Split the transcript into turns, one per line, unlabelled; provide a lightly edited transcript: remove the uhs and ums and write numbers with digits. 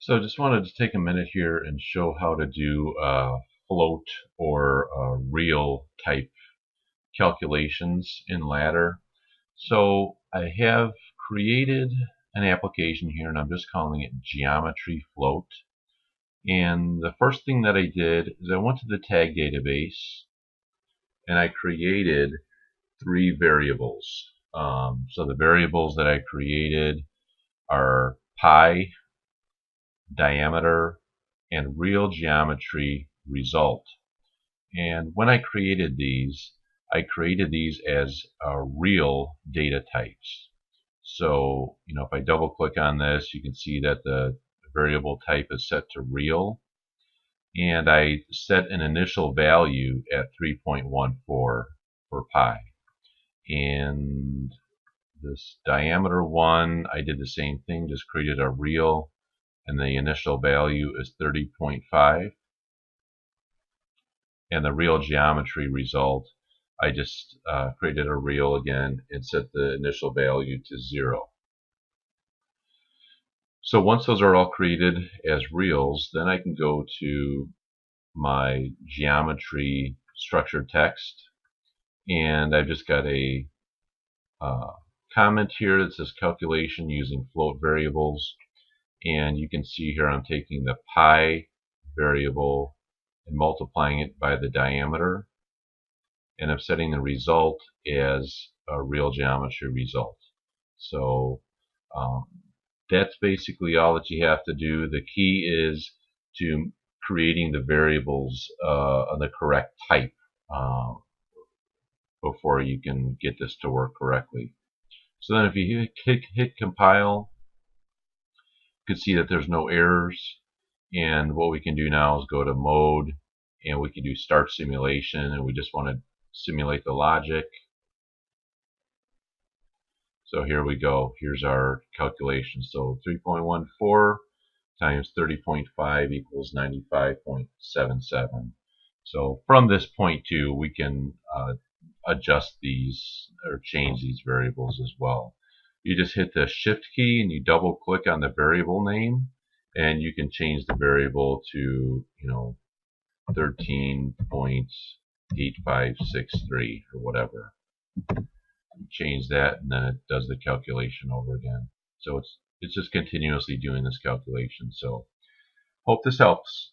So I just wanted to take a minute here and show how to do float or real type calculations in Ladder. So I have created an application here and I'm just calling it Geometry Float. And the first thing that I did is I went to the tag database and I created three variables. So the variables that I created are pi, diameter, and real geometry result. And when I created these as real data types. So, if I double click on this, you can see that the variable type is set to real. And I set an initial value at 3.14 for pi. And this diameter one, I did the same thing, just created a real, and the initial value is 30.5. And the real geometry result, I just created a real again and set the initial value to 0. So once those are all created as reals, then I can go to my geometry structured text, and I've just got a comment here that says calculation using float variables, and you can see here I'm taking the pi variable and multiplying it by the diameter, and I'm setting the result as a real geometry result. So that's basically all that you have to do. The key is to creating the variables of the correct type before you can get this to work correctly. So then if you hit compile, you can see that there's no errors. And what we can do now is go to mode, and we can do start simulation, and we just want to simulate the logic. So here we go. Here's our calculation. So 3.14 times 30.5 equals 95.77. So from this point too, we can adjust these or change these variables as well. You just hit the shift key and you double click on the variable name, and you can change the variable to 13.8563 or whatever. Change that, and then it does the calculation over again. So it's just continuously doing this calculation. So hope this helps.